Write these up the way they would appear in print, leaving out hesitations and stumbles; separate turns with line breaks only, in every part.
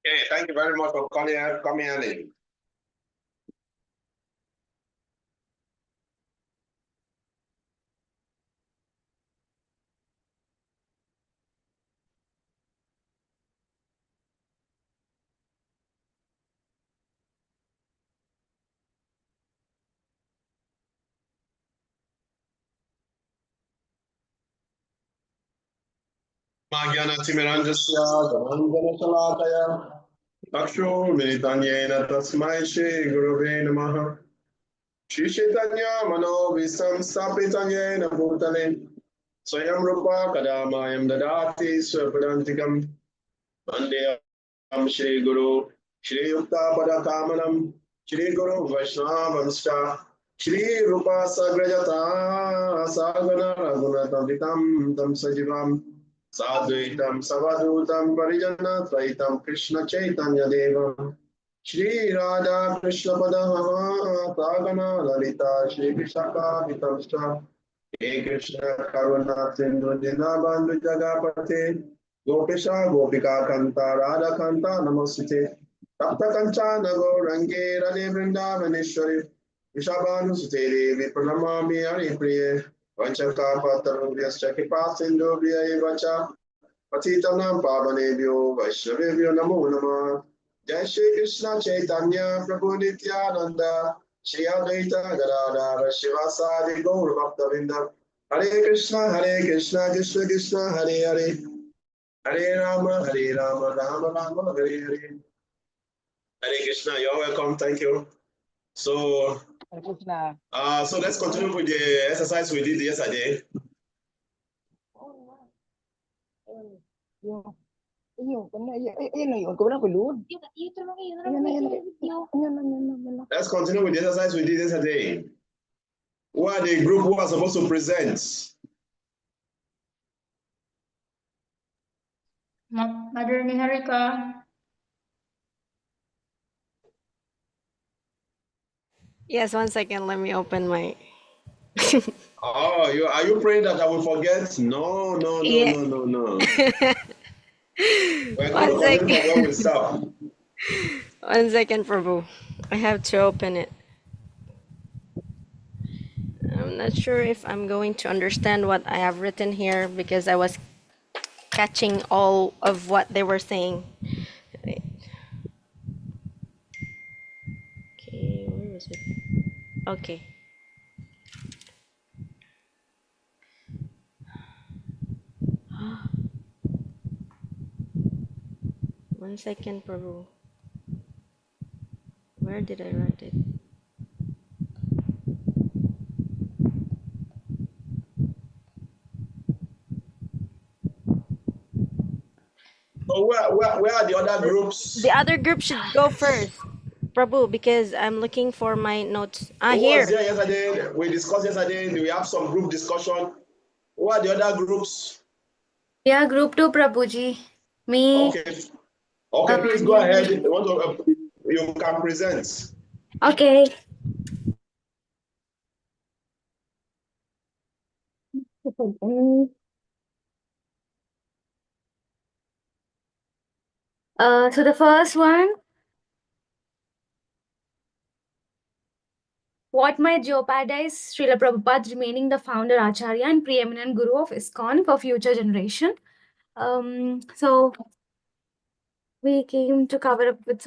Okay, thank you very much for coming in. Magyanatimiransya Gamanjanashalakaya Aksho Militanyena Tasmai Shri Gurave Namaha Shri Chaitanya Mano Visam Sapitanyena Bhutale Swayam Rupa Kadamayam Dadati Swapadantikam Vandeyam Shri Guru Shri Yukta Padakamanam Shri Guru Vaishnavamsta Shri Rupa Sagrajata Sagana Raghunatamitam Tam Sajivam Sadvaitam Savadutam Parijana Traitam Krishna Chaitanya Devam Shri Radha Krishna Padaha Sagana Lalita Shri Vishaka Vitamsha He Krishna Karuna Sindhu Dinabandhu Jagapate Gopesha Gopika Kanta Radha Kanta Namasute Tapta Kanchana Gaurange Radhe Vrindavaneshwari Vishabhanu Sute Devi Pranamami Haripriye Vanchaka Patarubhyascha Kripa Sindhubhya Vacha Patitanam Pavanebhyo Vaishnavebhyo Namo Namah Jai Shri Krishna Chaitanya Prabhu Nityananda Shri Advaita Gadadhara Shivasadi Gaur Bhaktavinda Hare Krishna Krishna Krishna Hare Hare Hare Rama Rama Rama Hare Hare Hare Krishna, you're welcome, thank you. So so let's continue with the exercise we did yesterday. Let's continue with the exercise we did yesterday. Who are the group who are supposed to present?
Mother Niharika.
Yes, 1 second. Let me open my.
Oh, are you praying that I will forget? No.
Yeah.
No. We're
One
going to continue
second.
from where we stop.
1 second, Prabhu. I have to open it. I'm not sure if I'm going to understand what I have written here because I was catching all of what they were saying. Wait. Okay, where was it? Okay. One second, Prabhu. Where did I write it?
So where are the other groups?
The other group should go first, Prabhu, because I'm looking for my notes.
Who
Here.
was there yesterday? We discussed yesterday. We have some group discussion. Who are the other groups?
Yeah, group 2, Prabhuji. Me.
Okay, please go ahead. You can present.
Okay. So the first one, what might jeopardize Srila Prabhupada remaining the founder, Acharya, and preeminent guru of ISKCON for future generation? So we came to cover up with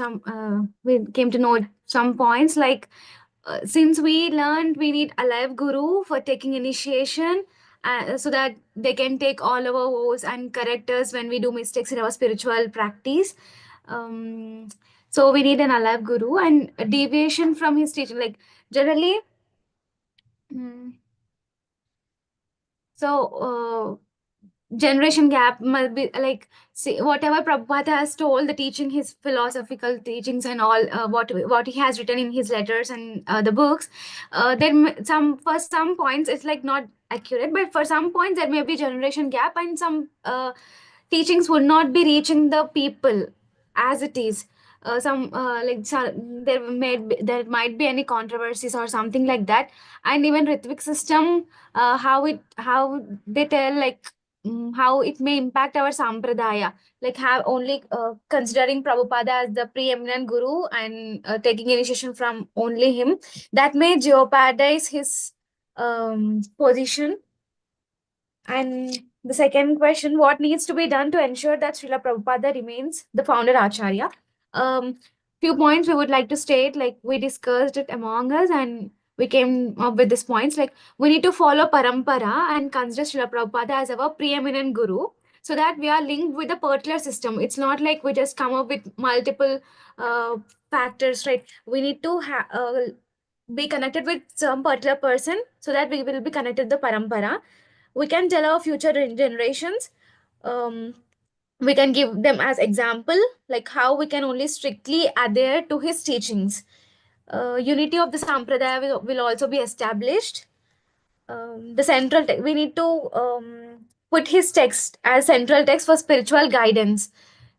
we came to know some points like since we learned we need a live guru for taking initiation so that they can take all our woes and correct us when we do mistakes in our spiritual practice. So we need an alive guru and a deviation from his teaching, like generally. Generation gap must be like, see, whatever Prabhupada has told, the teaching, his philosophical teachings and all, what he has written in his letters and the books, then for some points it's like not accurate, but for some points there may be generation gap and some teachings would not be reaching the people as it is. There might be any controversies or something like that, and even Ritvik system, how they tell, like how it may impact our sampradaya, like have only considering Prabhupada as the preeminent guru and taking initiation from only him, that may jeopardize his position. And the second question, what needs to be done to ensure that Srila Prabhupada remains the founder Acharya? Few points we would like to state, like we discussed it among us and we came up with these points, like we need to follow parampara and consider Srila Prabhupada as our preeminent guru, so that we are linked with the particular system. It's not like we just come up with multiple factors, right? We need to be connected with some particular person so that we will be connected to the parampara. We can tell our future generations, we can give them as example, like how we can only strictly adhere to his teachings. Unity of the sampradaya will also be established. The central we need to put his text as central text for spiritual guidance,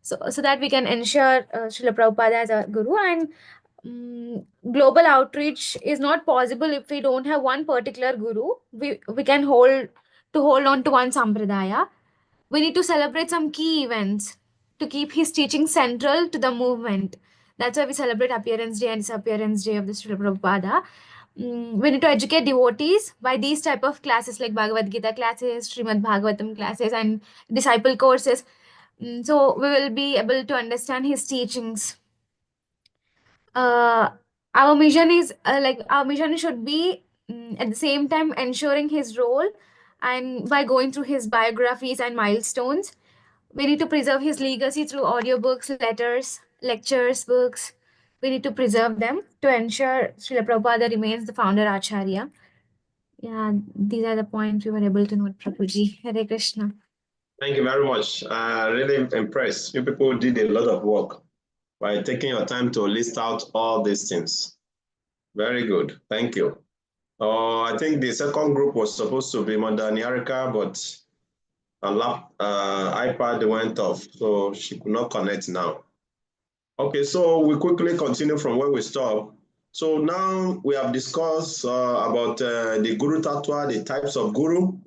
so that we can ensure Srila Prabhupada as a guru. And global outreach is not possible if we don't have one particular guru. We can hold on to one sampradaya. We need to celebrate some key events to keep his teaching central to the movement. That's why we celebrate Appearance Day and Disappearance Day of the Srila Prabhupada. We need to educate devotees by these type of classes like Bhagavad Gita classes, Srimad Bhagavatam classes, and disciple courses. So we will be able to understand his teachings. uh, our mission is our mission should be at the same time ensuring his role, and by going through his biographies and milestones, we need to preserve his legacy through audiobooks, letters, lectures, books. We need to preserve them to ensure Srila Prabhupada remains the founder Acharya. Yeah, these are the points we were able to note, Prabhuji. Hare Krishna.
Thank you very much. Really impressed. You people did a lot of work by taking your time to list out all these things. Very good. Thank you. I think the second group was supposed to be Mother Niharika, but her iPad went off, so she could not connect now. Okay, so we quickly continue from where we stopped. So now we have discussed about the Guru Tattva, the types of Guru.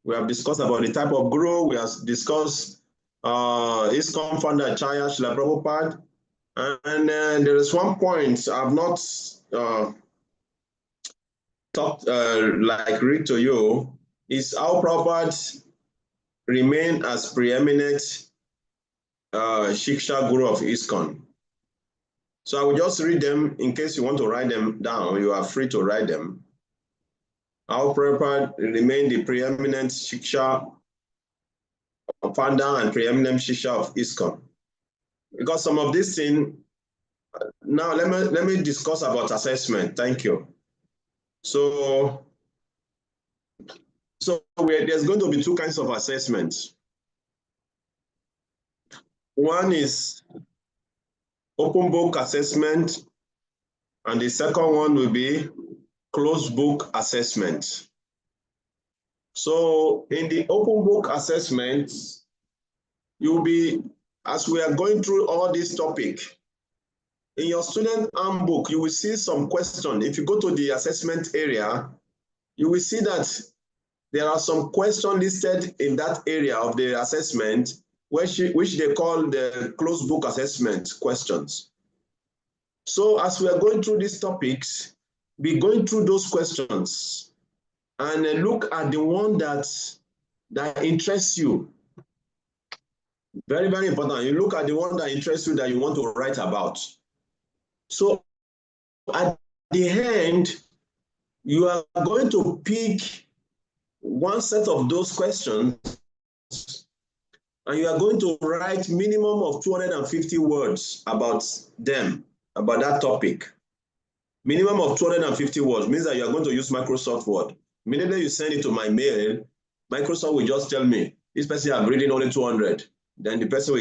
We have discussed about the type of Guru. We have discussed ISKCON founder Acharya Srila Prabhupada. And there is one point I've not read to you, is how Prabhupada remain as preeminent Shiksha Guru of ISKCON. So I will just read them in case you want to write them down. You are free to write them. How Prabhupada remain the preeminent Shiksha founder and preeminent Shiksha of ISKCON. Because some of these things, now let me discuss about assessment. Thank you. So there's going to be two kinds of assessments. One is open book assessment, and the second one will be closed book assessment. So in the open book assessment, you'll be, as we are going through all this topic, in your student handbook, you will see some question. If you go to the assessment area, you will see that there are some questions listed in that area of the assessment, which they call the closed book assessment questions. So as we are going through these topics, be going through those questions and look at the one that interests you. Very, very important. You look at the one that interests you, that you want to write about. So at the end, you are going to pick one set of those questions, and you are going to write minimum of 250 words about them, about that topic. Minimum of 250 words means that you are going to use Microsoft Word. Immediately you send it to my mail, Microsoft will just tell me, this person I'm reading only 200. Then the person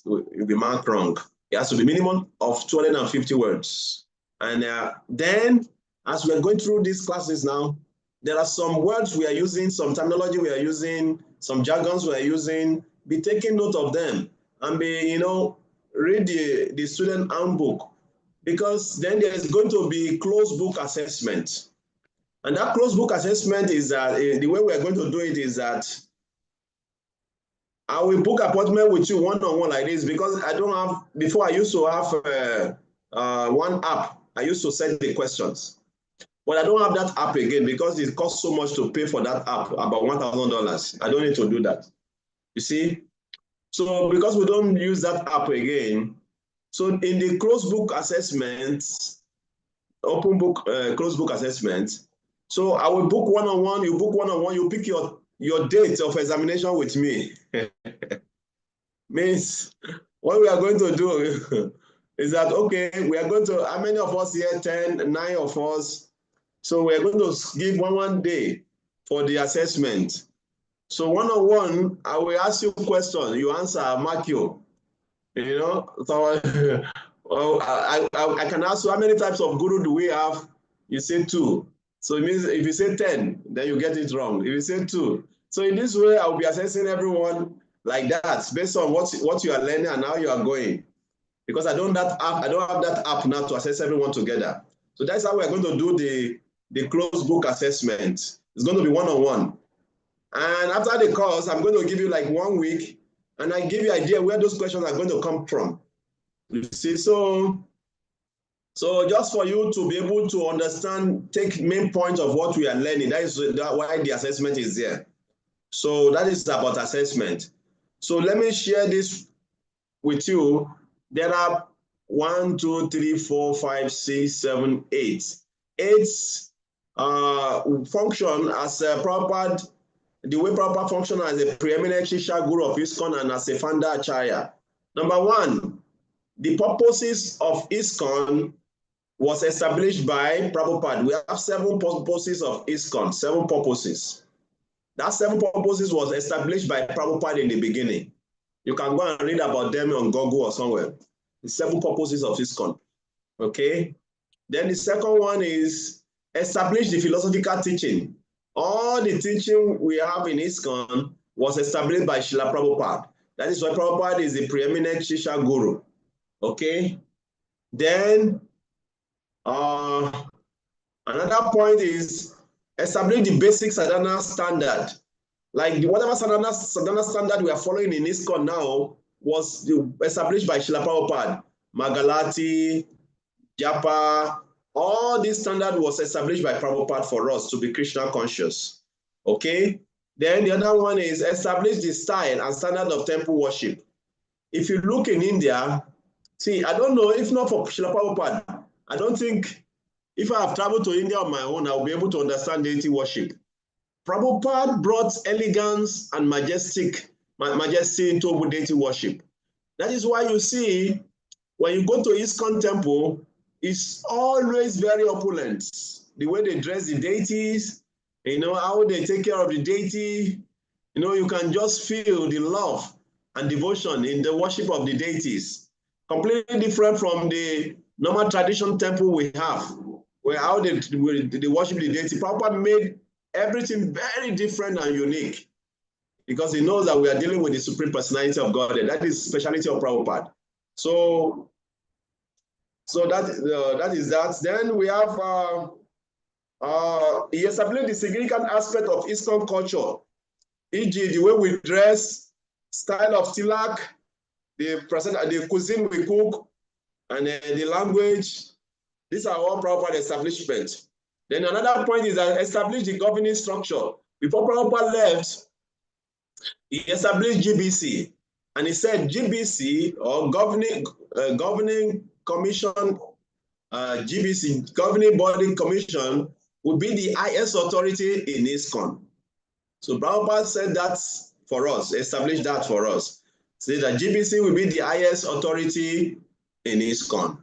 will be marked wrong. It has to be minimum of 250 words. And then, as we're going through these classes now, there are some words we are using, some terminology we are using, some jargons we are using. Be taking note of them and be, read the student handbook, because then there is going to be closed book assessment. And that closed book assessment is that the way we are going to do it is that I will book appointment with you one-on-one like this because I don't have, before I used to have one app. I used to send the questions. But I don't have that app again because it costs so much to pay for that app, about $1,000. I don't need to do that. You see? So because we don't use that app again, so in the closed book assessments, open book, closed book assessment, so I will book one-on-one, you book one-on-one, you pick your date of examination with me. Means what we are going to do is that, okay, we are going to, how many of us here? 10, 9 of us. So we're going to give one day for the assessment. So one-on-one, I will ask you a question, you answer, I'll mark you. You know, so well, I can ask you how many types of guru do we have? You say 2. So it means if you say 10, then you get it wrong. If you say 2. So in this way, I'll be assessing everyone like that, based on what you are learning and how you are going. Because I don't have that app now to assess everyone together. So that's how we're going to do the closed book assessment. It's going to be one-on-one. And after the course, I'm going to give you like 1 week, and I give you an idea where those questions are going to come from. You see, so just for you to be able to understand, take main point of what we are learning, that is why the assessment is there. So that is about assessment. So let me share this with you. There are 1, 2, 3, 4, 5, 6, 7, 8. 8 function as a proper, the way proper function as a preeminent Shisha Guru of ISKCON and as a founder Acharya. Number 1, the purposes of ISKCON was established by Prabhupada. We have 7 purposes of ISKCON, 7 purposes. That 7 purposes was established by Prabhupada in the beginning. You can go and read about them on Google or somewhere. The 7 purposes of ISKCON. Okay? Then the second one is establish the philosophical teaching. All the teaching we have in ISKCON was established by Srila Prabhupada. That is why Prabhupada is the preeminent Shisha Guru. Okay? Then another point is establish the basic sadhana standard. Like whatever sadhana standard we are following in ISKCON now was established by Srila Prabhupada. Magalati, Japa, all this standard was established by Prabhupada for us to be Krishna conscious. Okay? Then the other one is establish the style and standard of temple worship. If you look in India, see, I don't know, if not for Srila Prabhupada, I don't think if I have traveled to India on my own, I will be able to understand deity worship. Prabhupada brought elegance and majesty into deity worship. That is why you see, when you go to ISKCON temple, it's always very opulent. The way they dress the deities, you know, how they take care of the deity, you know, you can just feel the love and devotion in the worship of the deities. Completely different from the normal tradition temple we have, where how they worship the deity. Prabhupada made everything very different and unique because he knows that we are dealing with the Supreme Personality of God. And that is the speciality of Prabhupada. So that is that. Then we have he established the significant aspect of ISKCON culture, e.g. the way we dress, style of tilak, the cuisine we cook, and the language. These are all Prabhupada establishments. Then another point is that establish the governing structure. Before Prabhupada left, he established GBC, and he said GBC, or governing commission, GBC, governing body commission, would be the highest authority in ISKCON. So Prabhupada said that for us, established that for us. Say that GBC will be the highest authority in ISKCON.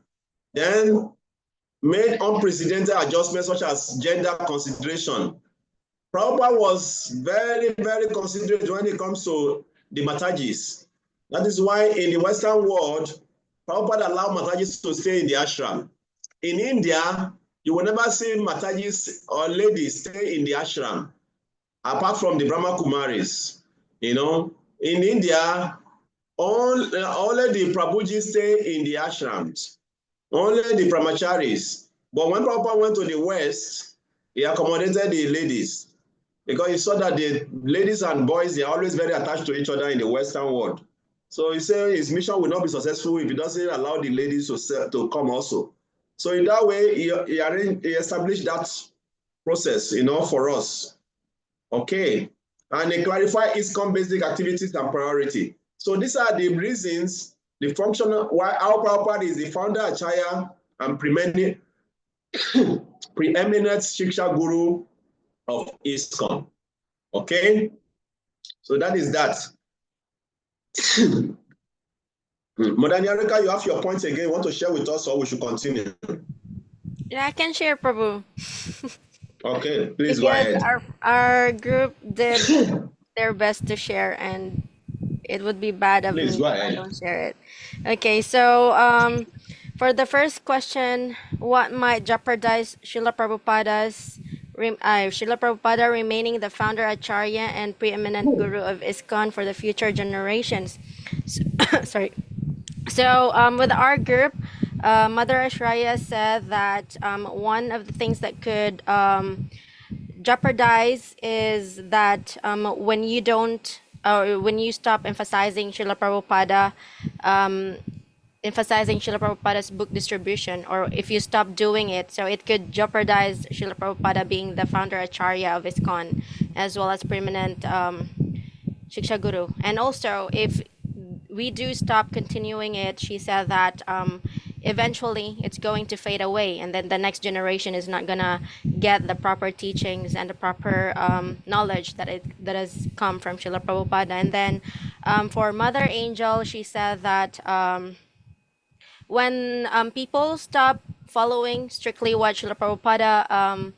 Then made unprecedented adjustments such as gender consideration. Prabhupada was very, very considerate when it comes to the Matajis. That is why in the Western world, Prabhupada allowed Matajis to stay in the ashram. In India, you will never see Matajis or ladies stay in the ashram, apart from the Brahma Kumaris. You know, in India, only the Prabhujis stay in the ashrams, only the brahmacharis. But when Prabhupada went to the West, he accommodated the ladies. because you saw that the ladies and boys, they are always very attached to each other in the Western world. So he said his mission will not be successful if he doesn't allow the ladies to come also. So in that way, he established that process, for us. Okay. And he clarified ISKCON basic activities and priority. So these are the reasons, the function, why our Prabhupada is the founder, Acharya, and preeminent Shiksha Guru of ISKCON. Okay? So that is that. Modanyarika, you have your points again. You want to share with us or we should continue?
Yeah, I can share, Prabhu.
Okay, please
Because
go ahead.
our group did their best to share, and it would be bad of
Please
me
go
if I
ahead.
don't share it. Okay, so for the first question, what might jeopardize Srila Prabhupada remaining the founder, Acharya, and preeminent guru of ISKCON for the future generations? Sorry. So with our group, Mother Ashraya said that one of the things that could jeopardize is that when you don't, or when you stop emphasizing Srila Prabhupada's book distribution, or if you stop doing it, so it could jeopardize Srila Prabhupada being the founder Acharya of ISKCON, as well as preeminent Shiksha Guru. And also, if we do stop continuing it, she said that eventually it's going to fade away, and then the next generation is not gonna get the proper teachings and the proper knowledge that has come from Srila Prabhupada. And then for Mother Angel, she said that when people stop following strictly what Srila Prabhupada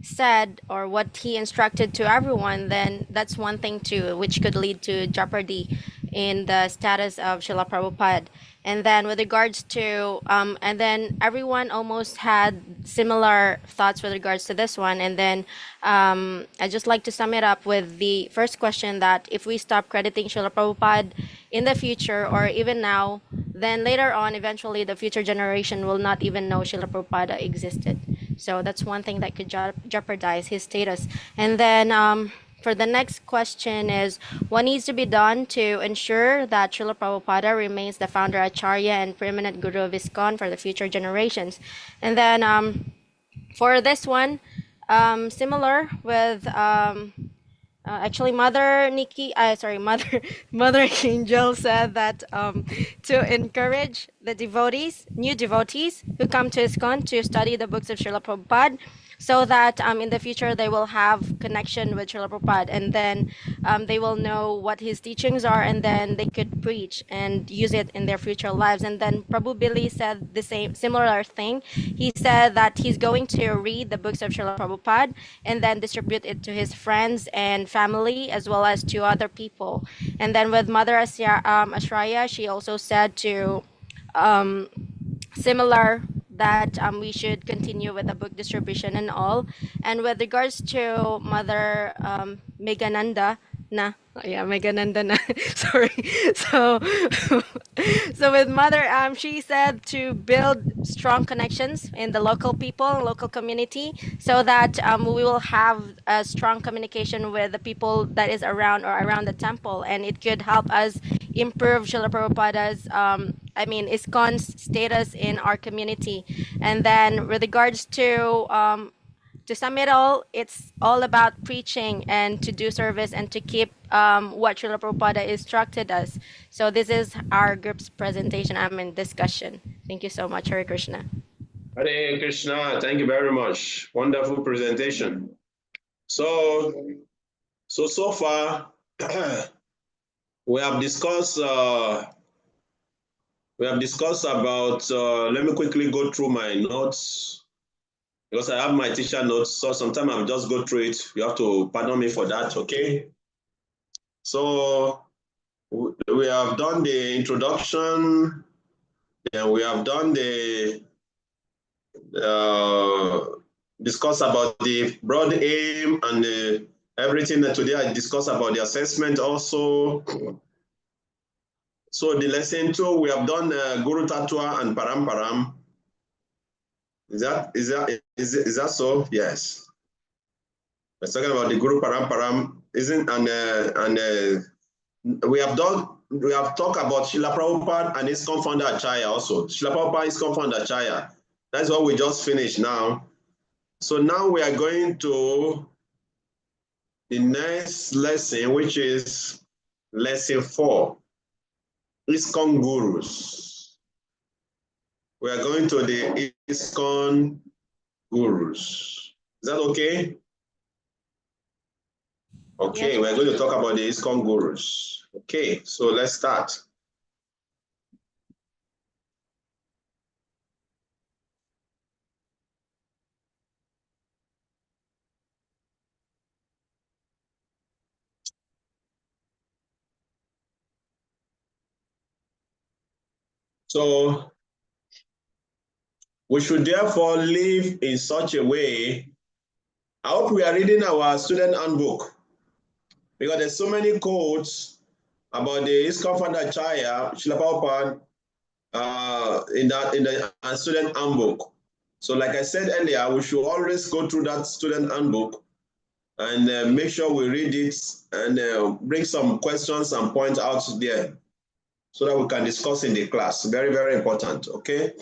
said, or what he instructed to everyone, then that's one thing too, which could lead to jeopardy in the status of Srila Prabhupada. And then with regards to, and then everyone almost had similar thoughts with regards to this one. And then I just like to sum it up with the first question, that if we stop crediting Srila Prabhupada in the future, or even now, then later on, eventually the future generation will not even know Srila Prabhupada existed. So that's one thing that could jeopardize his status. And then for the next question is, what needs to be done to ensure that Srila Prabhupada remains the founder, Acharya, and preeminent guru of ISKCON for the future generations? And then for this one, similar with actually Mother Angel said that to encourage the new devotees who come to ISKCON to study the books of Srila Prabhupada, so that in the future they will have connection with Srila Prabhupada, and then they will know what his teachings are, and then they could preach and use it in their future lives. And then Prabhu Billy said the similar thing. He said that he's going to read the books of Srila Prabhupada and then distribute it to his friends and family, as well as to other people. And then with Mother Ashraya, she also said to similar, that we should continue with the book distribution and all. And with regards to Mother Meghananda, Meghananda, sorry. So with Mother, she said to build strong connections in the local people, local community, so that we will have a strong communication with the people that is around, or around the temple, and it could help us improve Srila Prabhupada's ISKCON's status in our community. And then with regards to sum it all, it's all about preaching and to do service and to keep what Srila Prabhupada instructed us. So this is our group's presentation, discussion. Thank you so much. Hare Krishna.
Hare Krishna, thank you very much. Wonderful presentation. So far, we have discussed about, let me quickly go through my notes, because I have my teacher notes, so sometimes I'll just go through it. You have to pardon me for that, okay? So we have done the introduction, and we have done the discuss about the broad aim and everything that today I discussed about the assessment also. So the lesson 2, we have done Guru Tattva and Paramparam. Is that so? Yes. We're talking about the Guru Paramparam, isn't we have talked about Srila Prabhupada and his co-founder Acharya also. Srila Prabhupada is co-founder Acharya. That's what we just finished now. So now we are going to the next lesson, which is lesson 4, ISKCON Gurus. We are going to the ISKCON Gurus. Is that okay? Okay, we're going to talk about the ISKCON Gurus. Okay, so let's start. So we should therefore live in such a way. I hope we are reading our student handbook because there's so many quotes about the ISKCON founder Acharya, Srila Prabhupada, in the student handbook. So like I said earlier, we should always go through that student handbook and make sure we read it and bring some questions and points out there so that we can discuss in the class. Very, very important, okay?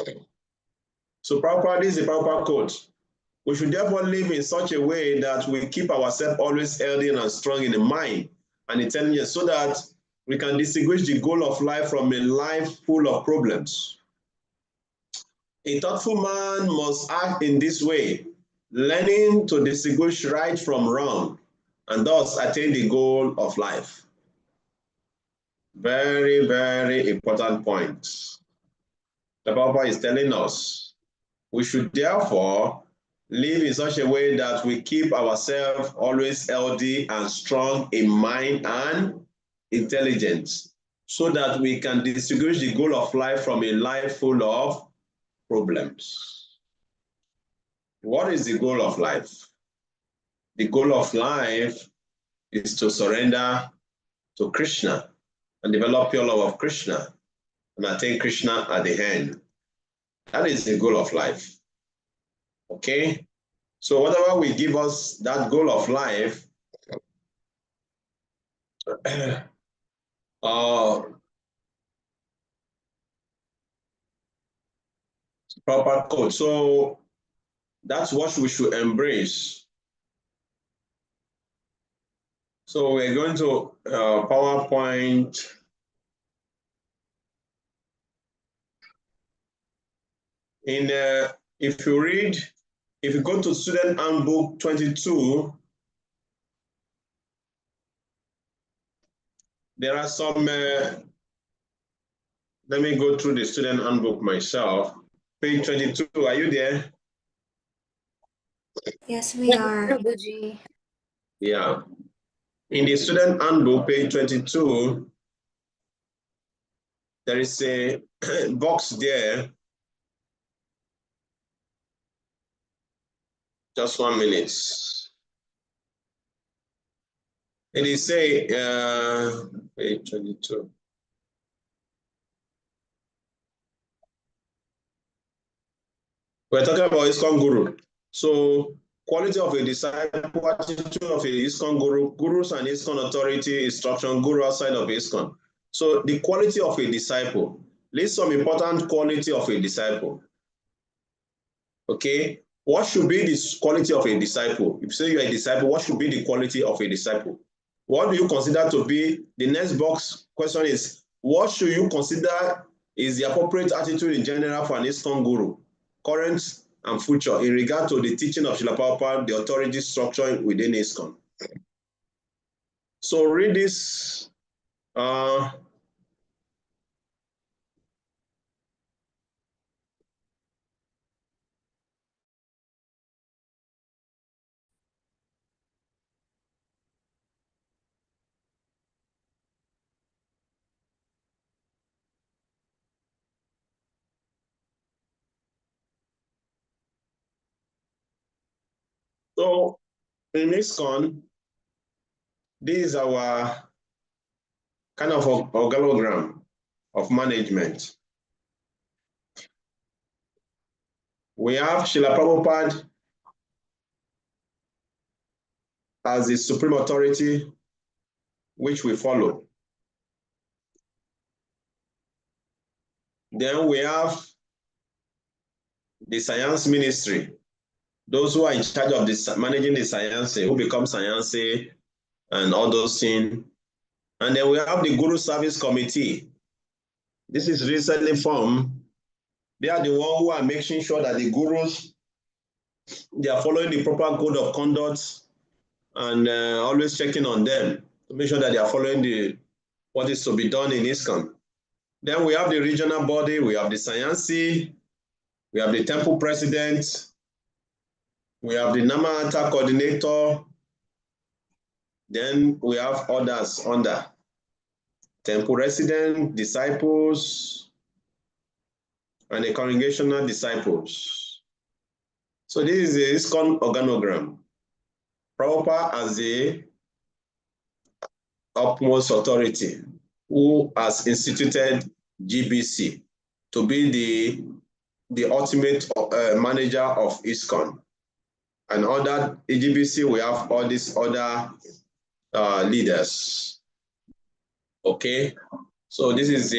So Prabhupada is the Prabhupada quote. We should therefore live in such a way that we keep ourselves always healthy and strong in the mind and intelligence so that we can distinguish the goal of life from a life full of problems. A thoughtful man must act in this way, learning to distinguish right from wrong and thus attain the goal of life. Very, very important point. The Bible is telling us we should therefore live in such a way that we keep ourselves always healthy and strong in mind and intelligence so that we can distinguish the goal of life from a life full of problems. What is the goal of life? The goal of life is to surrender to Krishna and develop your love of Krishna and attain Krishna at the end. That is the goal of life. Okay? So whatever will give us that goal of life, proper code. So that's what we should embrace. So we're going to PowerPoint. If you go to Student Handbook 22, there are some, let me go through the Student Handbook myself. Page 22, are you there?
Yes, we are.
Prabhuji.
Yeah. In the Student Handbook, page 22, there is a box there. Just 1 minute. It is say, page 22. We're talking about ISKCON Guru. So, quality of a disciple, attitude of a ISKCON Guru, Gurus and ISKCON authority, instruction, Guru outside of ISKCON. So, the quality of a disciple. List some important quality of a disciple. Okay, what should be the quality of a disciple? If you say you're a disciple, what should be the quality of a disciple? What do you consider to be, the next box question is, what should you consider is the appropriate attitude in general for an ISKCON Guru, current and future, in regard to the teaching of Srila Prabhupada, the authority structure within ISKCON? So read this. So in ISKCON, this is our kind of organogram of management. We have Srila Prabhupada as the supreme authority which we follow. Then we have the science ministry, those who are in charge of this, managing the science, who become science and all those things. And then we have the Guru Service Committee. This is recently formed. They are the ones who are making sure that the gurus, they are following the proper code of conduct and always checking on them to make sure that they are following what is to be done in ISKCON. Then we have the regional body, we have the science, we have the temple president, we have the Namata coordinator, then we have others under temple resident, disciples, and the congregational disciples. So this is the ISKCON organogram. Prabhupada as the utmost authority who has instituted GBC to be the ultimate manager of ISKCON. And under GBC, we have all these other leaders. Okay, so this is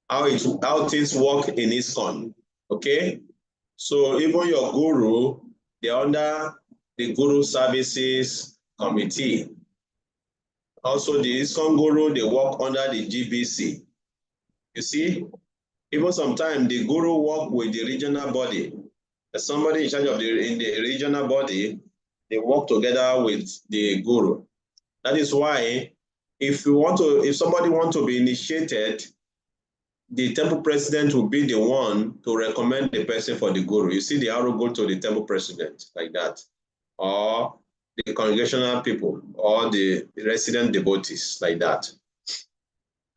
how things work in ISKCON. Okay, so even your guru, they're under the Guru Services Committee. Also, the ISKCON guru, they work under the GBC. You see, even sometimes the guru work with the regional body. There's somebody in charge of in the regional body, they work together with the guru. That is why if somebody wants to be initiated, the temple president will be the one to recommend the person for the guru. You see the arrow go to the temple president like that, or the congregational people, or the resident devotees like that.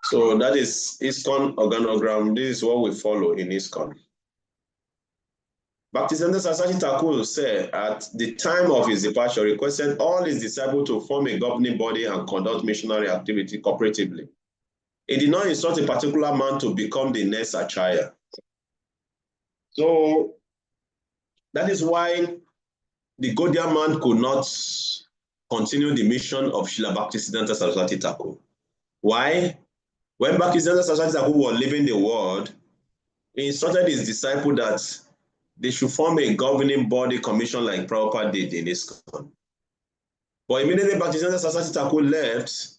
So that is ISKCON organogram. This is what we follow in ISKCON. Bhaktisiddhanta Saraswati Thakur said at the time of his departure, requested all his disciples to form a governing body and conduct missionary activity cooperatively. He did not instruct a particular man to become the next Acharya. So that is why the Gaudiya man could not continue the mission of Srila Bhaktisiddhanta Saraswati Thakur. Why? When Bhaktisiddhanta Saraswati Thakur was leaving the world, he instructed his disciple that they should form a governing body commission like Prabhupada did in ISKCON. But immediately Bhaktisiddhanta Saraswati Thakur left,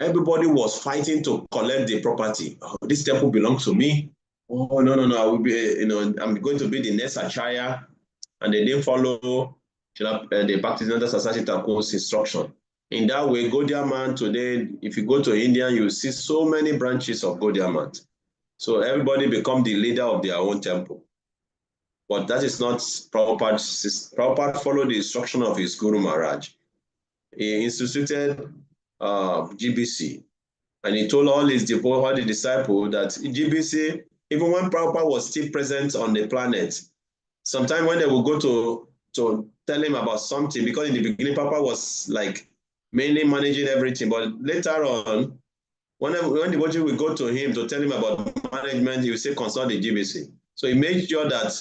everybody was fighting to collect the property. Oh, this temple belongs to me. Oh, no, I will be, I'm going to be the next Acharya. And they didn't follow the Bhaktisiddhanta Saraswati Thakur's instruction. In that way, Gaudiya man today, if you go to India, you see so many branches of Gaudiya man. So everybody become the leader of their own temple. But that is not Prabhupada. Prabhupada followed the instruction of his Guru Maharaj. He instituted GBC, and he told all the disciples that GBC, even when Prabhupada was still present on the planet, sometimes when they will go to tell him about something, because in the beginning Prabhupada was like mainly managing everything, but later on, when the devotee will go to him to tell him about management, he will say consult the GBC. So he made sure that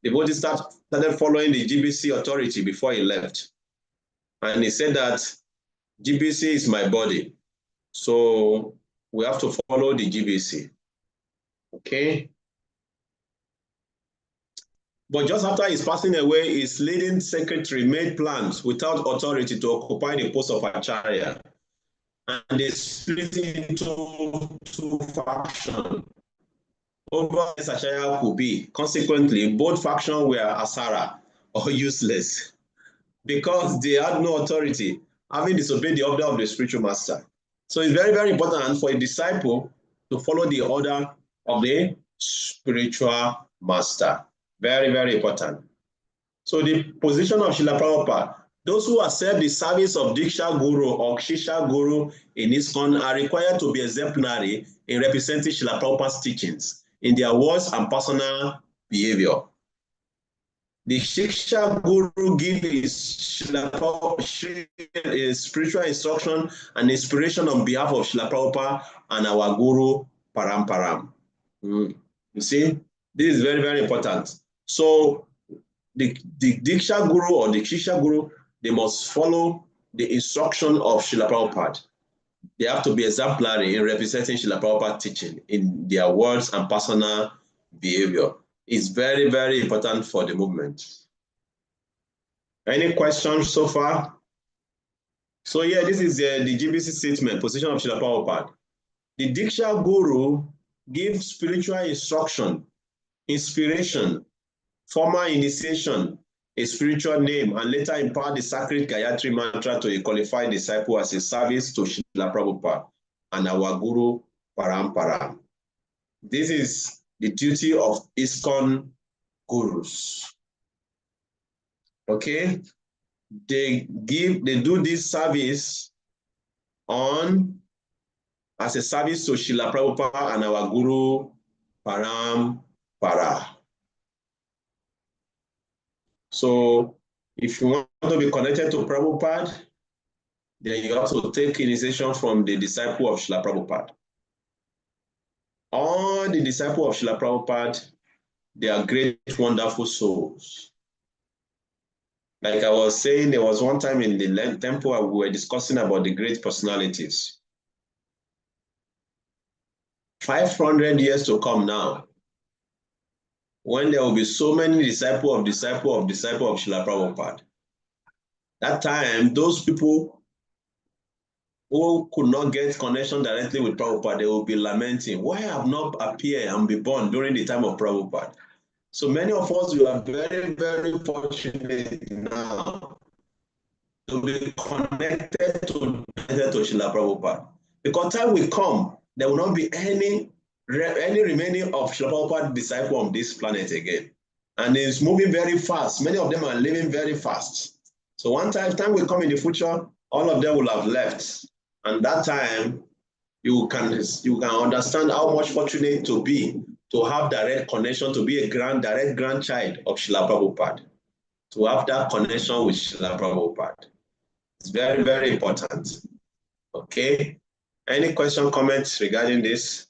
the devotee started following the GBC authority before he left. And he said that GBC is my body, so we have to follow the GBC. Okay? But just after his passing away, his leading secretary made plans without authority to occupy the post of Acharya. And they split into two factions over this Acharya could be. Consequently, both factions were asara or useless because they had no authority, having disobeyed the order of the spiritual master. So it's very, very important for a disciple to follow the order of the spiritual master. Very, very important. So the position of Srila Prabhupada, those who accept the service of Diksha Guru or Shisha Guru in ISKCON are required to be exemplary in representing Srila Prabhupada's teachings in their words and personal behavior. The Shiksha Guru gives his spiritual instruction and inspiration on behalf of Srila Prabhupada and our Guru Paramparam. You see, this is very, very important. So the Diksha Guru or the Shiksha Guru, they must follow the instruction of Srila Prabhupada. They have to be exemplary in representing Srila Prabhupada's teaching in their words and personal behavior. It's very, very important for the movement. Any questions so far? So yeah, this is the GBC statement, position of Srila Prabhupada. The Diksha Guru gives spiritual instruction, inspiration, formal initiation, a spiritual name, and later impart the sacred Gayatri mantra to a qualified disciple as a service to Srila Prabhupada and our Guru Parampara. This is the duty of ISKCON gurus. Okay? They do this service as a service to Srila Prabhupada and our Guru Parampara. So if you want to be connected to Prabhupada, then you have to take initiation from the disciple of Srila Prabhupada. All the disciples of Srila Prabhupada, they are great, wonderful souls. Like I was saying, there was one time in the temple where we were discussing about the great personalities. 500 years to come now, when there will be so many disciples of Srila Prabhupada. That time, those people who could not get connection directly with Prabhupada, they will be lamenting, why have not appeared and be born during the time of Prabhupada? So many of us, we are very, very fortunate now to be connected to Srila Prabhupada. Because time will come, there will not be any remaining of Srila Prabhupada disciple on this planet again. And it's moving very fast. Many of them are living very fast. So one time will come in the future, all of them will have left. And that time, you can understand how much fortunate to be to have direct connection, to be a direct grandchild of Srila Prabhupada, to have that connection with Srila Prabhupada. It's very, very important. Okay? Any question, comments regarding this?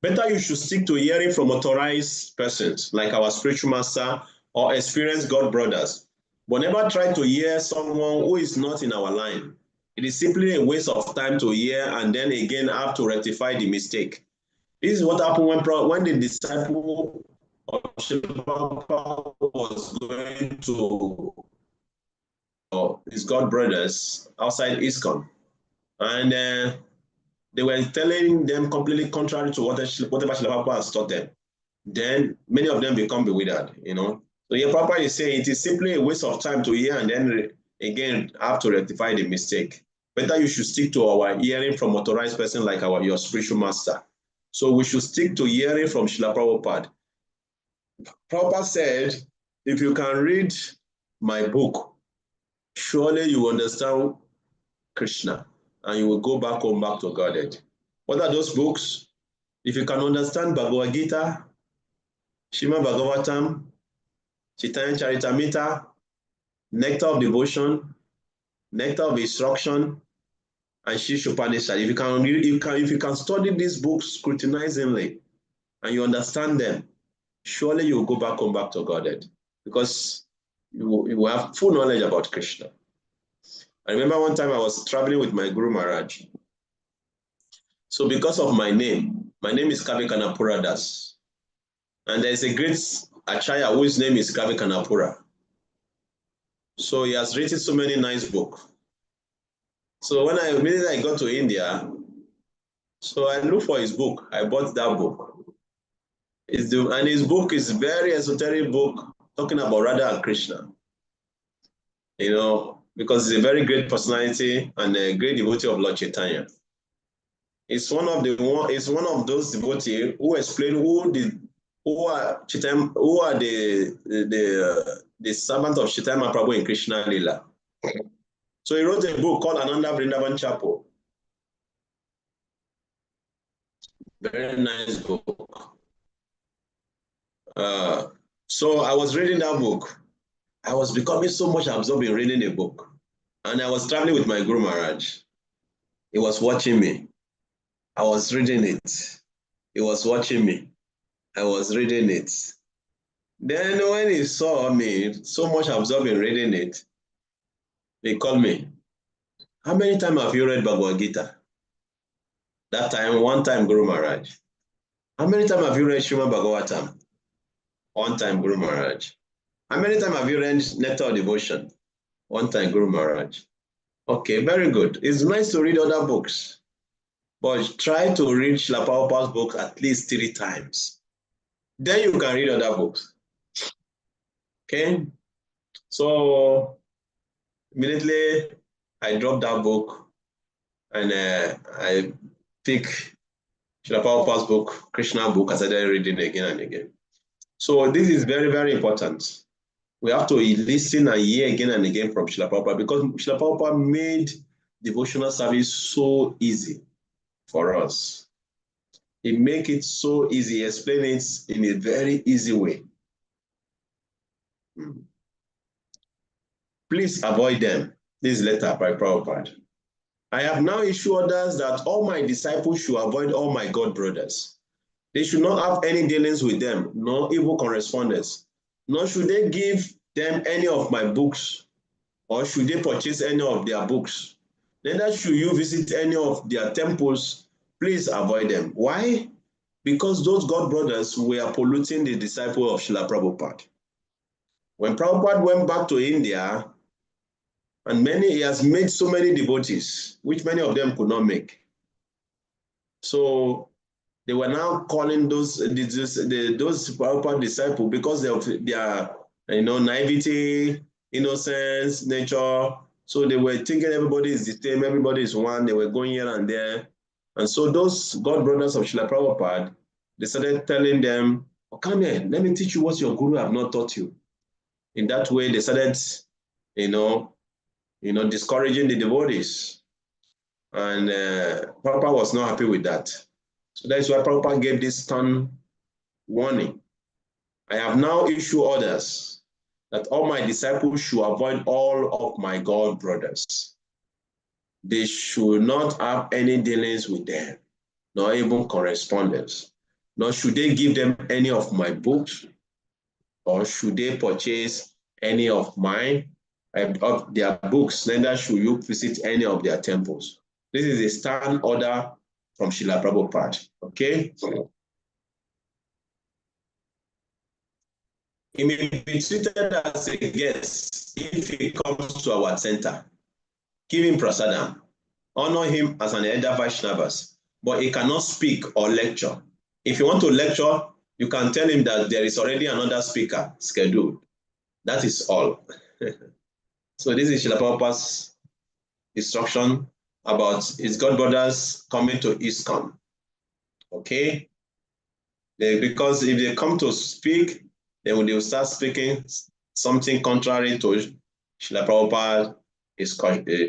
Better you should stick to hearing from authorized persons like our spiritual master or experienced God brothers. But never try to hear someone who is not in our line. It is simply a waste of time to hear and then again have to rectify the mistake. This is what happened when the disciple of Srila was going to his God brothers outside ISKCON. And they were telling them completely contrary to whatever Srila Prabhupada has taught them. Then many of them become bewildered, you know. So here Prabhupada is saying it is simply a waste of time to hear and then again have to rectify the mistake. Better you should stick to our hearing from authorized person like your spiritual master. So we should stick to hearing from Srila Prabhupada. Prabhupada said, if you can read my book, surely you understand Krishna and you will go back home, back to Godhead. What are those books? If you can understand Bhagavad Gita, Srimad Bhagavatam, Chaitanya Charitamrita, Nectar of Devotion, Nectar of Instruction, and Shishopanishad. If you can study these books scrutinizingly and you understand them, surely you will go back home, back to Godhead, because you will have full knowledge about Krishna. I remember one time I was traveling with my Guru Maharaj. So because of my name is Kavi Kanapura Das. And there is a great Acharya whose name is Kavi Kanapura. So he has written so many nice books. So when immediately I got to India, so I looked for his book. I bought that book. And his book is a very esoteric book talking about Radha and Krishna. You know, because he's a very great personality and a great devotee of Lord Chaitanya. It's one of those devotees who explain who are the servants of Chaitanya Mahaprabhu in Krishna Lila. So he wrote a book called Ananda Vrindavan Chapel. Very nice book. So I was reading that book. I was becoming so much absorbed in reading a book. And I was traveling with my Guru Maharaj. He was watching me. I was reading it. He was watching me. I was reading it. Then when he saw me so much absorbed in reading it, he called me. How many times have you read Bhagavad Gita? That time, one time, Guru Maharaj. How many times have you read Srimad Bhagavatam? One time, Guru Maharaj. How many times have you read Nectar of Devotion? One time, Guru Maharaj. Okay, very good. It's nice to read other books, but try to read Srila Prabhupada's book at least 3 times. Then you can read other books. Okay? So immediately I dropped that book and I picked Srila Prabhupada's book, Krishna book, I started reading again and again. So this is very, very important. We have to listen and hear again and again from Srila Prabhupada because Srila Prabhupada made devotional service so easy for us. He make it so easy, explain it in a very easy way. Please avoid them. This letter by Prabhupada. I have now issued orders that all my disciples should avoid all my God brothers. They should not have any dealings with them, nor evil correspondence, nor should they give them any of my books, or should they purchase any of their books. Neither should you visit any of their temples. Please avoid them. Why? Because those God brothers were polluting the disciple of Srila Prabhupada. When Prabhupada went back to India, and he has made so many devotees, which many of them could not make. So they were now calling those Prabhupada disciples because of their naivety, innocence, nature. So they were thinking everybody is the same, everybody is one. They were going here and there. And so those God brothers of Srila Prabhupada, they started telling them, oh, come here, let me teach you what your guru have not taught you. In that way, they started, discouraging the devotees. And Prabhupada was not happy with that. So that's why Prabhupada gave this stern warning. I have now issued orders that all my disciples should avoid all of my God brothers. They should not have any dealings with them, nor even correspondence, nor should they give them any of my books, or should they purchase any of their books, neither should you visit any of their temples. This is a stern order from Srila Prabhupada, okay? He may be treated as a guest if he comes to our center. Give him prasadam. Honor him as an elder Vaishnavas, but he cannot speak or lecture. If you want to lecture, you can tell him that there is already another speaker scheduled. That is all. So this is Srila Prabhupada's instruction about his God brothers coming to ISKCON. Okay? Because if they come to speak, then they will start speaking something contrary to Srila Prabhupada's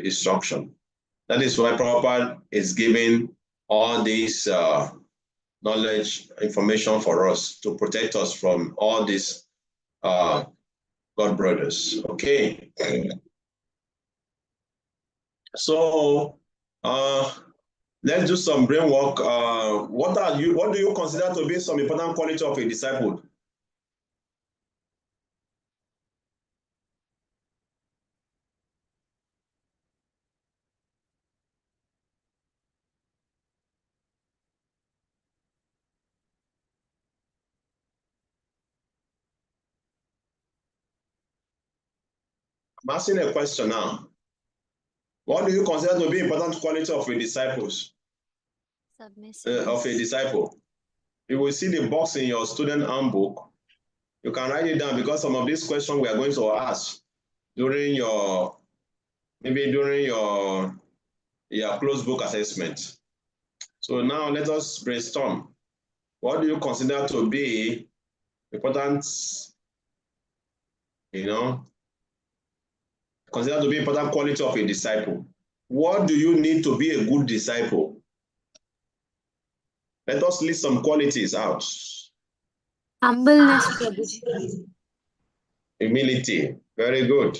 instruction. That is why Prabhupada is giving all this knowledge, information for us to protect us from all these God brothers. Okay. So let's do some brain work. What do you consider to be some important quality of a disciple? I'm asking a question now. What do you consider to be important quality of a disciples? Of a disciple? You will see the box in your student handbook. You can write it down because some of these questions we are going to ask during your closed book assessment. So now let us brainstorm. What do you consider to be important, consider to be important quality of a disciple? What do you need to be a good disciple? Let us list some qualities out.
Humbleness, Prabhuji.
Humility. Very good.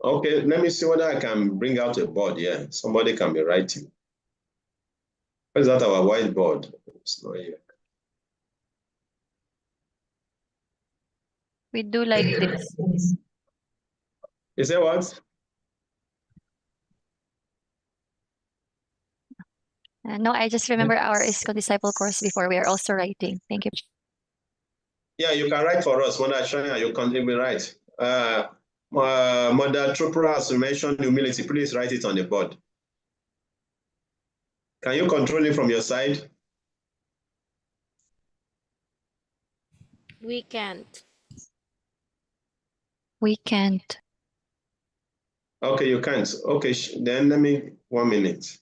Okay, let me see whether I can bring out a board here. Somebody can be writing. Where's that our whiteboard? It's not here.
We do like this.
You say what?
No, I just remember our ISKCON Disciple course before. We are also writing. Thank you.
Yeah, you can write for us. Mother Shania, you can be right. Mother Trupra, as you mentioned humility, please write it on the board. Can you control it from your side?
We can't.
We can't.
Okay, you can't. Okay, then let me 1 minute.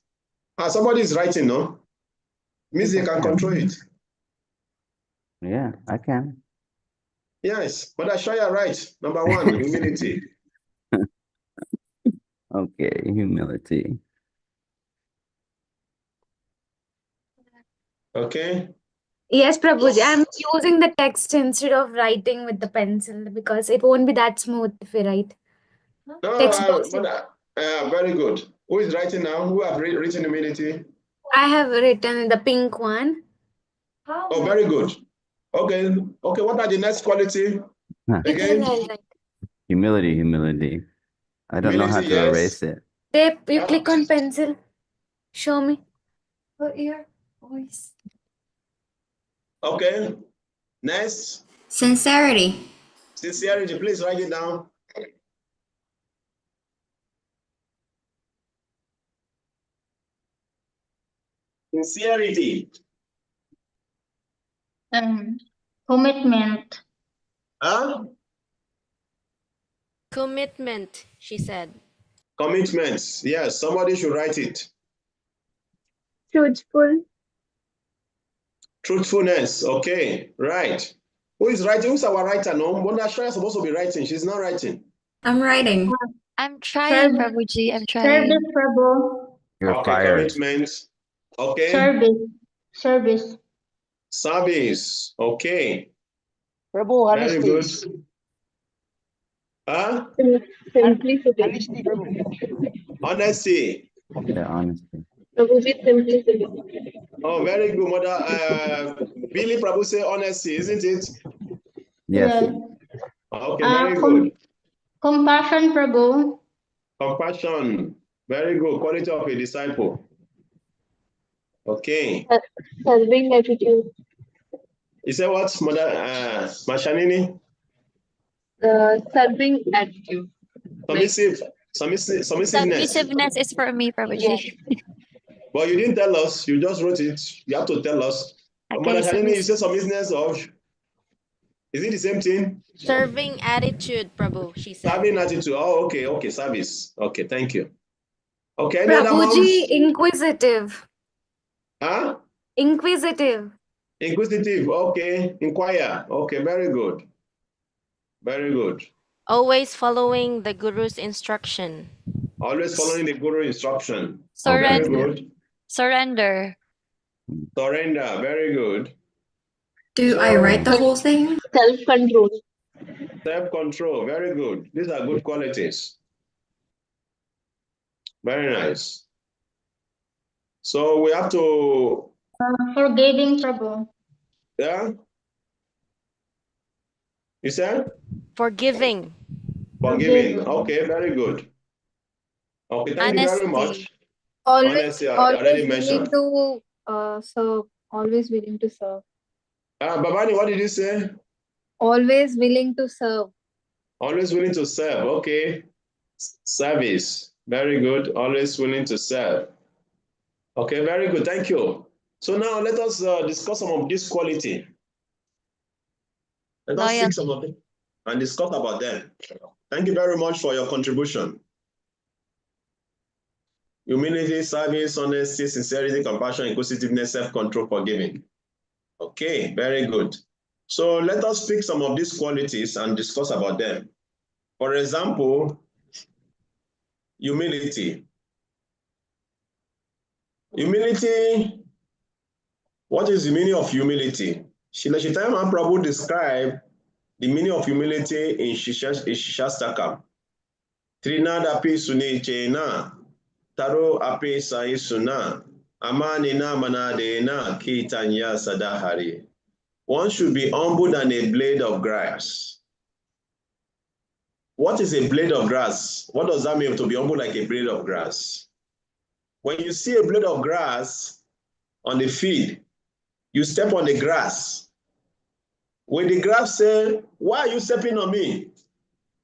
Somebody is writing, no? Means they can control it.
Yeah, I can.
Yes, Mother Shania, right. Number 1, humility.
Okay, humility.
Okay.
Yes, Prabhuji. I'm using the text instead of writing with the pencil because it won't be that smooth if we write. Text box.
Very good. Who is writing now? Who have written humility?
I have written the pink one.
Oh, very good. Okay. Okay, what are the next quality? Again?
Humility, humility. I don't know how
Humility,
to
yes.
erase it.
Tape, you click on pencil. Show me. Oh, here. Voice.
Okay. Next.
Sincerity.
Sincerity, please write it down. Sincerity.
Commitment.
Huh?
Commitment, she said.
Commitments. Yes, somebody should write it.
Truthful.
Truthfulness. Okay, right. Who is writing? Who's our writer? No, Mona Shaya is supposed to be writing. She's not writing.
I'm writing.
I'm trying, Prabhuji. I'm trying.
Service, Prabhu.
You're
Okay,
fired.
commitments. Okay.
Service. Service.
Service. Okay.
Prabhu,
Very
honesty.
good. Huh?
Simplicity. Honesty, Prabhu.
Honesty.
Yeah, honesty.
Prabhuji, simplicity.
Oh, very good, Mother. Billy Prabhu say honesty, isn't it?
Yes.
Okay, very good.
Compassion, Prabhu.
Compassion. Very good. Quality of a disciple. Okay.
Serving attitude.
You say what, Mother Mashanini?
Serving attitude.
Submissiveness.
Submissiveness is for me, Prabhuji.
But you didn't tell us. You just wrote it. You have to tell us.
Okay,
Mother Shanini, you say submissiveness of. Is it the same thing?
Serving attitude, Prabhu, she said.
Serving attitude. Oh, okay. Okay, service. Okay, thank you. Okay, any other
Prabhuji,
ones?
inquisitive.
Huh?
Inquisitive.
Inquisitive. Okay. Inquire. Okay, very good. Very good.
Always following the Guru's instruction.
Always following the Guru instruction.
Surrender.
Very good.
Surrender.
Surrender. Very good.
Do I write the whole thing?
Self-control.
Self-control. Very good. These are good qualities. Very nice. So we have to.
Forgiving, Prabhu.
Yeah. You said?
Forgiving.
Forgiving. Okay, very good. Okay, thank you very much. Honesty, I already mentioned.
To serve. Always willing to serve.
Babani, what did you say?
Always willing to serve.
Always willing to serve. Okay. Service. Very good. Always willing to serve. Okay, very good. Thank you. So now let us discuss some of this quality. Let us pick some of them and discuss about them. Thank you very much for your contribution. Humility, service, honesty, sincerity, compassion, inclusiveness, self-control, forgiving. Okay, very good. So let us pick some of these qualities and discuss about them. For example, humility. Humility, what is the meaning of humility? Srila Chaitanya Mahaprabhu described The meaning of humility in Shastakam. Trinada pi suni chena, taro api sai suna, amani na manade na kitanya sadahari. One should be humble than a blade of grass. What is a blade of grass? What does that mean to be humble like a blade of grass? When you see a blade of grass on the field, you step on the grass. When the grass say, why are you stepping on me?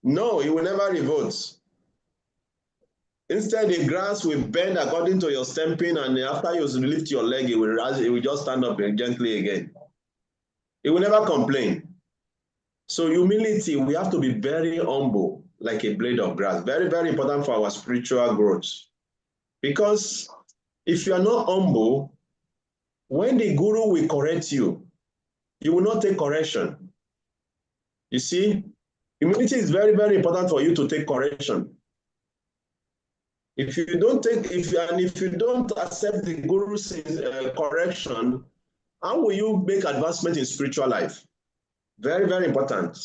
No, it will never revolt. Instead, the grass will bend according to your stamping, and after you lift your leg, it will just stand up gently again. It will never complain. So humility, we have to be very humble, like a blade of grass. Very, very important for our spiritual growth. Because if you are not humble, when the guru will correct you, you will not take correction. You see, humility is very, very important for you to take correction. If you don't accept the guru's correction, how will you make advancement in spiritual life? Very, very important.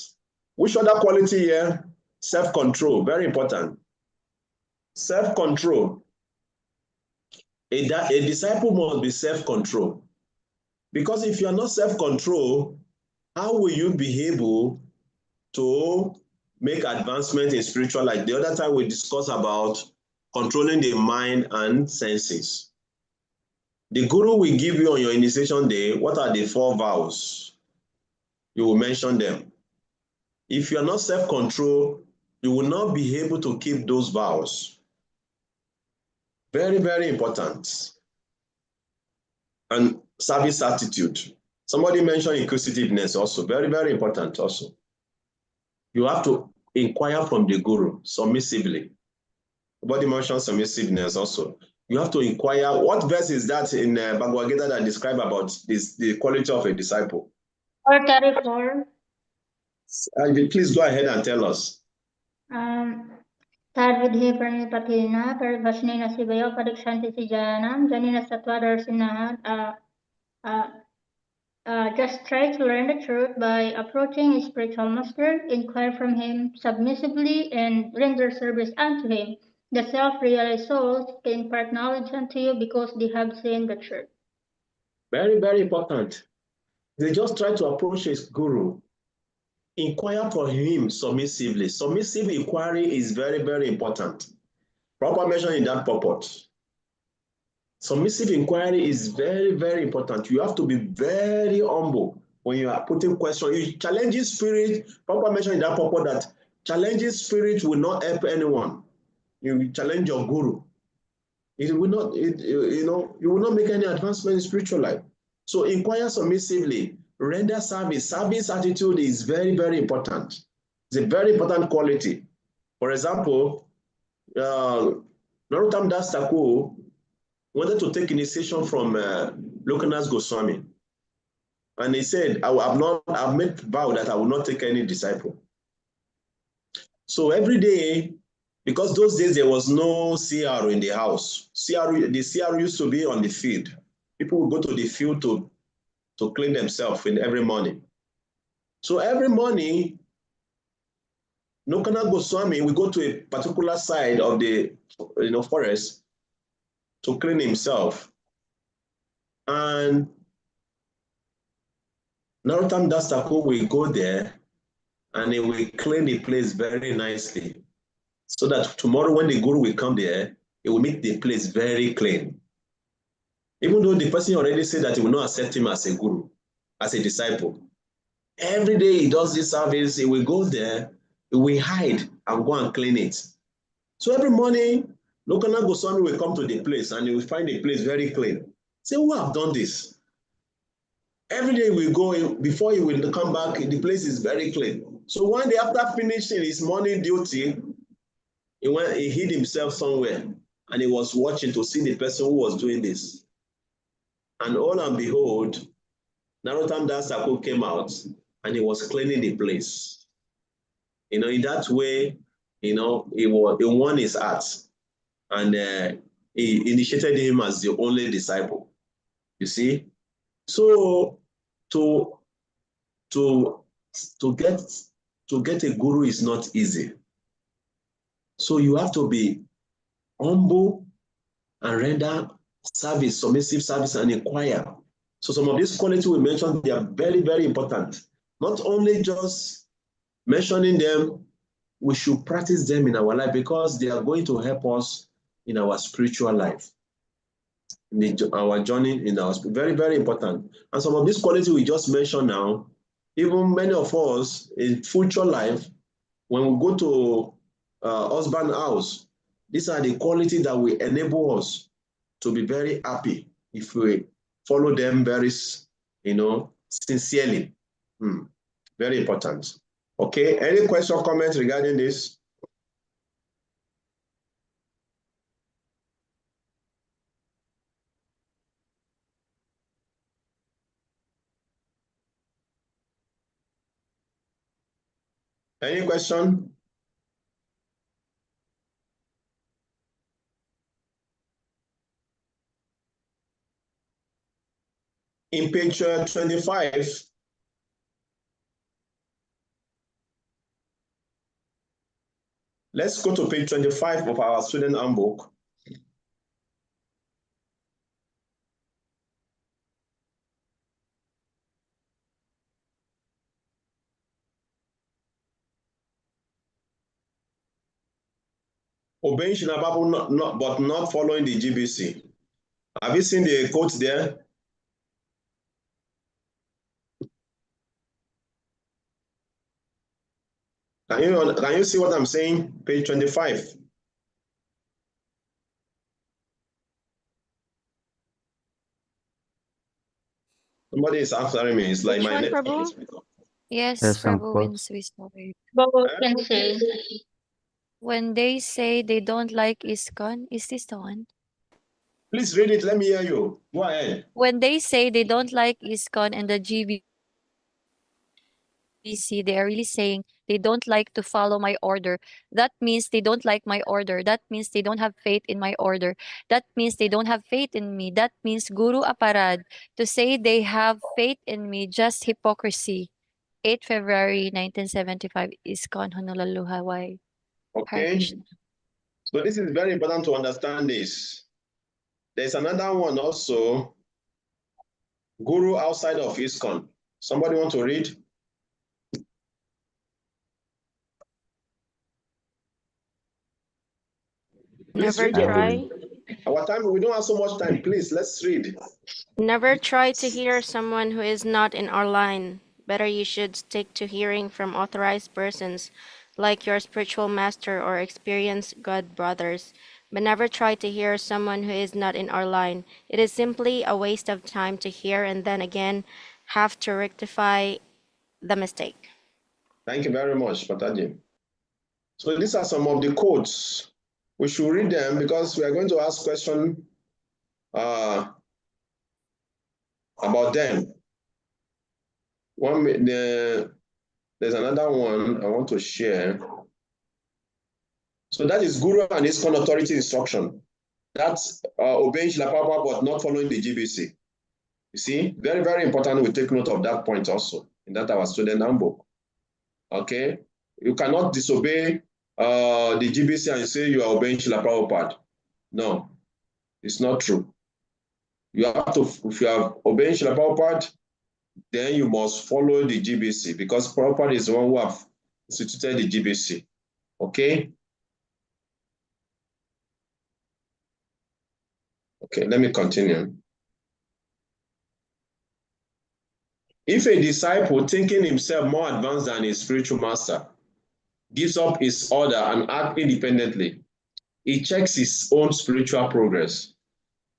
Which other quality here? Self-control, very important. Self-control. A disciple must be self-control. Because if you are not self-control, how will you be able to make advancement in spiritual life? The other time we discussed about controlling the mind and senses. The guru will give you on your initiation day, what are the 4 vows? You will mention them. If you are not self-control, you will not be able to keep those vows. Very, very important. And service attitude. Somebody mentioned inquisitiveness also. Very, very important also. You have to inquire from the guru submissively. Somebody mentioned submissiveness also. You have to inquire. What verse is that in Bhagavad Gita that describe about the quality of a disciple?
434.
Please go ahead and tell us.
Tarvidhi Pranipatena, Parivasnena Sivayo, Parikshanti Sijanam, Janina Sattvadarsinah. Just try to learn the truth by approaching a spiritual master, inquire from him submissively, and render service unto him. The self-realized souls can impart knowledge unto you because they have seen the truth.
Very, very important. They just try to approach his guru. Inquire for him submissively. Submissive inquiry is very, very important. Proper mention in that purport. Submissive inquiry is very, very important. You have to be very humble when you are putting questions. You challenge spirit, proper mention in that purport that challenging spirit will not help anyone. You challenge your guru. It will not, you will not make any advancement in spiritual life. So inquire submissively, render service. Service attitude is very, very important. It's a very important quality. For example, Narottam Das Thakur wanted to take initiation from Lokanath Goswami. And he said, I've made vow that I will not take any disciple. So every day, because those days there was no CR in the house. The CR used to be on the field. People would go to the field to clean themselves every morning. So every morning, Lokanath Goswami will go to a particular side of the forest to clean himself. And Narottam Das Thakur will go there and he will clean the place very nicely so that tomorrow when the guru will come there, he will make the place very clean. Even though the person already said that he will not accept him as a guru, as a disciple. Every day he does this service, he will go there, he will hide and go and clean it. So every morning, Lokanath Goswami will come to the place and he will find the place very clean. Say, who have done this? Every day we go, before he will come back, the place is very clean. So one day after finishing his morning duty, he hid himself somewhere and he was watching to see the person who was doing this. And all and behold, Narottam Das Thakur came out and he was cleaning the place. In that way, he won his heart and he initiated him as the only disciple. You see? So to to get a guru is not easy. So you have to be humble and render service, submissive service, and inquire. So some of these qualities we mentioned, they are very, very important. Not only just mentioning them, we should practice them in our life because they are going to help us in our spiritual life, in our journey in our very, very important. And some of these qualities we just mentioned now, even many of us in future life, when we go to husband house, these are the qualities that will enable us to be very happy if we follow them very, sincerely. Very important. Okay, any question or comments regarding this? Any question? In page 25, let's go to page 25 of our student handbook. Obeying Shinababu, but not following the GBC. Have you seen the quote there? Can you see what I'm saying? Page 25. Somebody is answering me. It's like
Which
my
one,
network
Prabhu?
is because.
Yes,
There's some
Prabhu,
quotes.
Both can say.
when they say they don't like ISKCON, is this the one?
Please read it. Let me hear you. Go ahead.
When they say they don't like ISKCON and the GBC, they are really saying they don't like to follow my order. That means they don't like my order. That means they don't have faith in my order. That means they don't have faith in me. That means Guru Aparad. To say they have faith in me, just hypocrisy. 8 February 1975, ISKCON, Honolulu, Hawaii. Hare
Okay.
Krishna.
So this is very important to understand this. There's another one also, Guru outside of ISKCON. Somebody want to read? Please
Never
read your
try.
Our time, we don't have so much time. Please, let's read.
Never try to hear someone who is not in our line. Better you should stick to hearing from authorized persons like your spiritual master or experienced God brothers. But never try to hear someone who is not in our line. It is simply a waste of time to hear and then again have to rectify the mistake.
Thank you very much, Pataji. So these are some of the quotes. We should read them because we are going to ask questions about them. There's another one I want to share. So that is Guru and ISKCON authority instruction. That's obeying Shilapapa but not following the GBC. You see, very, very important. We take note of that point also in that our student handbook. Okay, you cannot disobey the GBC and say you are obeying Srila Prabhupada. No, it's not true. You have to, if you are obeying Srila Prabhupada, then you must follow the GBC because Prabhupada is the one who have instituted the GBC. Okay? Okay, let me continue. If a disciple thinking himself more advanced than his spiritual master gives up his order and acts independently, he checks his own spiritual progress.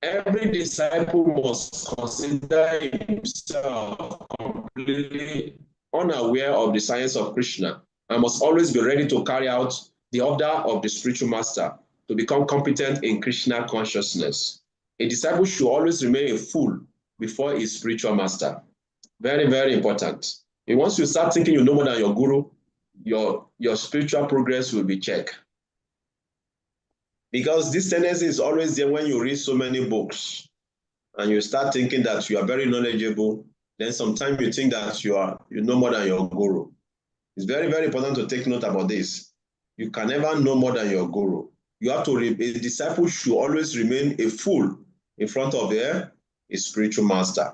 Every disciple must consider himself completely unaware of the science of Krishna and must always be ready to carry out the order of the spiritual master to become competent in Krishna consciousness. A disciple should always remain a fool before his spiritual master. Very, very important. And once you start thinking you know more than your guru, your spiritual progress will be checked. Because this tendency is always there when you read so many books and you start thinking that you are very knowledgeable then sometimes you think that you know more than your guru. It's very, very important to take note about this. You can never know more than your guru. You have to, a disciple should always remain a fool in front of a spiritual master.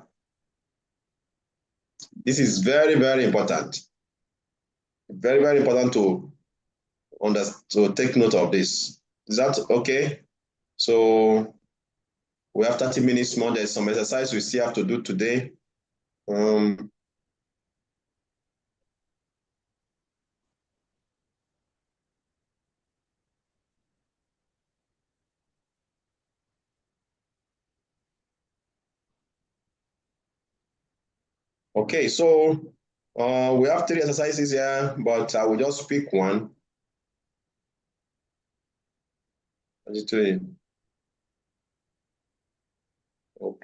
This is very, very important. Very, very important to take note of this. Is that okay? So we have 30 minutes more. There's some exercise we still have to do today. Okay, so we have 3 exercises here, but I will just pick one.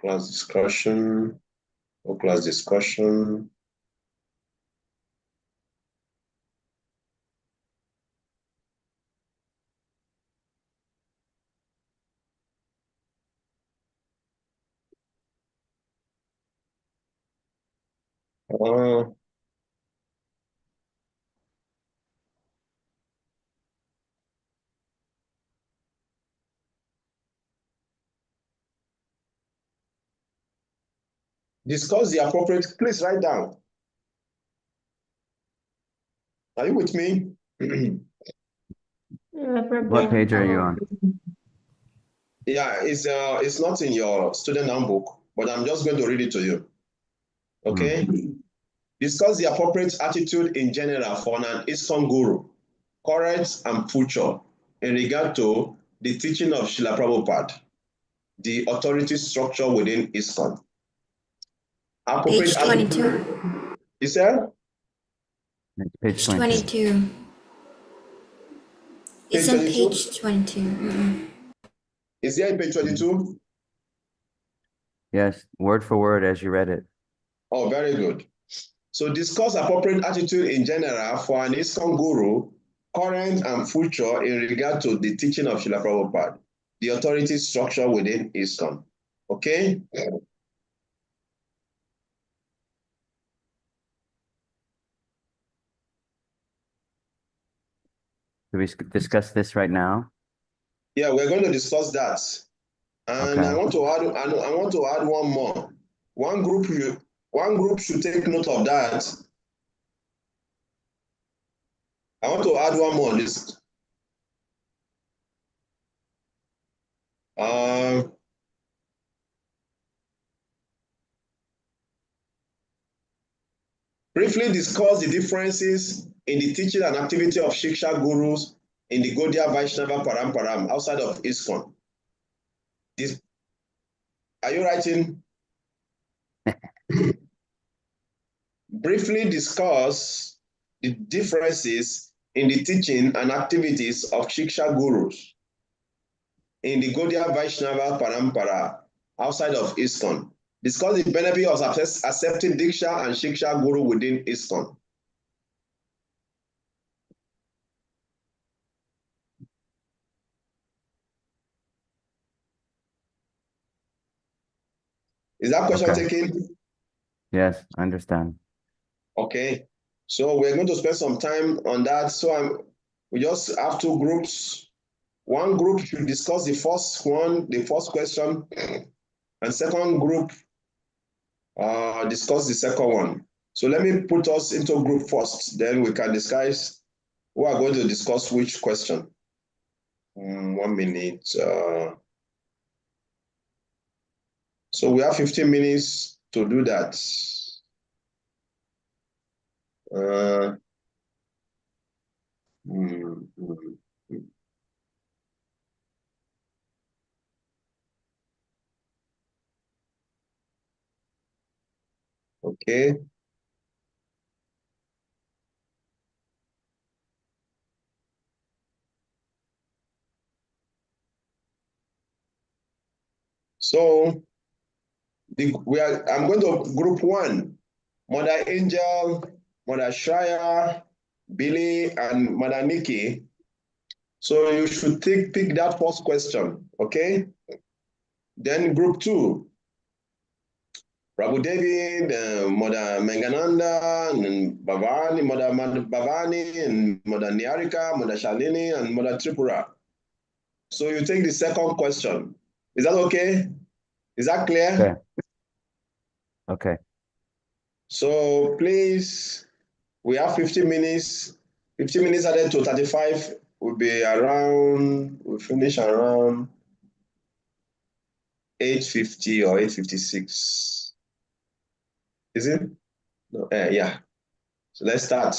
Class discussion. Class discussion. Discuss the appropriate, please write down. Are you with me?
What page are you on?
Yeah, it's not in your student handbook, but I'm just going to read it to you. Okay? Discuss the appropriate attitude in general for an ISKCON guru, current and future, in regard to the teaching of Srila Prabhupada, the authority structure within ISKCON.
Page 22.
You said?
Page 22.
It's on page 22.
Is there page 22?
Yes, word for word as you read it.
Oh, very good. So discuss appropriate attitude in general for an ISKCON guru, current and future, in regard to the teaching of Srila Prabhupada, the authority structure within ISKCON. Okay?
Do we discuss this right now?
Yeah, we're going to discuss that. And
Okay.
I want to add one more. One group should take note of that. I want to add one more on this. Briefly discuss the differences in the teaching and activity of Shiksha gurus in the Gaudiya Vaishnava Paramparam outside of ISKCON. Are you writing? Briefly discuss the differences in the teaching and activities of Shiksha gurus in the Gaudiya Vaishnava Parampara outside of ISKCON. Discuss the benefit of accepting Diksha and Shiksha guru within ISKCON. Is that question taken?
Yes, I understand.
Okay, so we're going to spend some time on that. So we just have 2 groups. One group should discuss the first question, and second group discuss the second one. So let me put us into group first, then we can discuss who are going to discuss which question. 1 minute. So we have 15 minutes to do that. Okay. So I'm going to group 1, Mother Angel, Mother Shaya, Billy, and Mother Nikki. So you should pick that first question, okay? Then group 2, Prabhu Devi, Mother Mengananda, and Bhavani, Mother Bhavani, and Mother Niharika, Mother Shalini, and Mother Tripura. So you take the second question. Is that okay? Is that clear?
Okay. Okay.
So please, we have 15 minutes. 15 minutes added to 35 will be around, we'll finish around 8:50 or 8:56. Is it? No, yeah. So let's start.